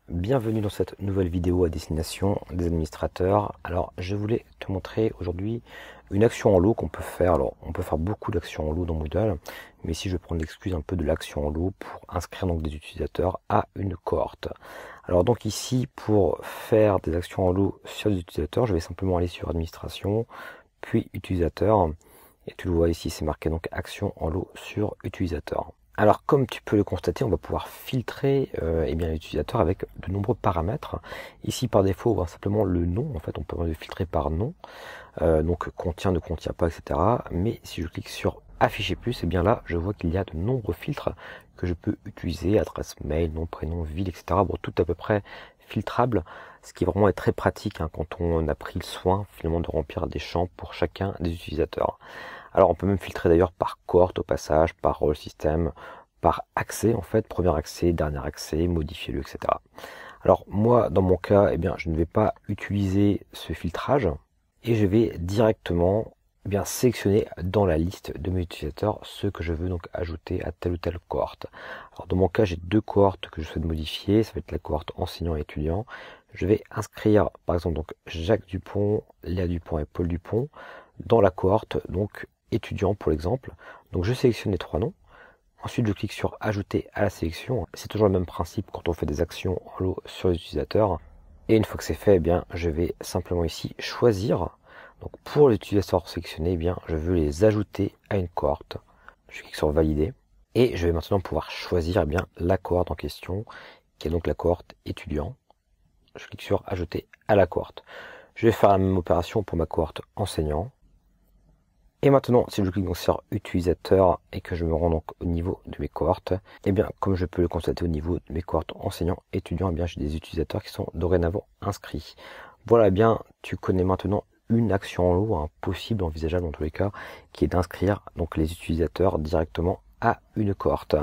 Bienvenue dans cette nouvelle vidéo à destination des administrateurs. Alors je voulais te montrer aujourd'hui une action en lot qu'on peut faire. Alors on peut faire beaucoup d'actions en lot dans Moodle, mais ici je vais prendre l'excuse un peu de l'action en lot pour inscrire donc des utilisateurs à une cohorte. Alors donc ici pour faire des actions en lot sur des utilisateurs, je vais simplement aller sur administration, puis utilisateur, et tu le vois ici c'est marqué donc action en lot sur utilisateur. Alors comme tu peux le constater, on va pouvoir filtrer l'utilisateur avec de nombreux paramètres. Ici par défaut, on voit simplement le nom. En fait, on peut le filtrer par nom, donc contient, ne contient pas, etc. Mais si je clique sur afficher plus, et bien là, je vois qu'il y a de nombreux filtres que je peux utiliser, adresse mail, nom, prénom, ville, etc. Bon, tout à peu près filtrable, ce qui vraiment est très pratique quand on a pris le soin finalement de remplir des champs pour chacun des utilisateurs. Alors on peut même filtrer d'ailleurs par cohorte au passage, par rôle système, par accès en fait, premier accès, dernier accès, modifier-le, etc. Alors moi dans mon cas, je ne vais pas utiliser ce filtrage et je vais directement sélectionner dans la liste de mes utilisateurs ceux que je veux donc ajouter à telle ou telle cohorte. Alors dans mon cas, j'ai deux cohortes que je souhaite modifier, ça va être la cohorte enseignant et étudiant. Je vais inscrire par exemple donc Jacques Dupont, Léa Dupont et Paul Dupont dans la cohorte donc étudiant pour l'exemple. Donc je sélectionne les trois noms. Ensuite je clique sur ajouter à la sélection. C'est toujours le même principe quand on fait des actions en lot sur les utilisateurs. Et une fois que c'est fait, je vais simplement ici choisir. Donc pour les utilisateurs sélectionnés, je veux les ajouter à une cohorte. Je clique sur valider. Et je vais maintenant pouvoir choisir la cohorte en question, qui est donc la cohorte étudiant. Je clique sur ajouter à la cohorte. Je vais faire la même opération pour ma cohorte enseignant. Et maintenant, si je clique donc sur utilisateur et que je me rends donc au niveau de mes cohortes, comme je peux le constater au niveau de mes cohortes enseignants, étudiants, j'ai des utilisateurs qui sont dorénavant inscrits. Voilà, tu connais maintenant une action en lot, possible, envisageable dans tous les cas, qui est d'inscrire donc les utilisateurs directement à une cohorte.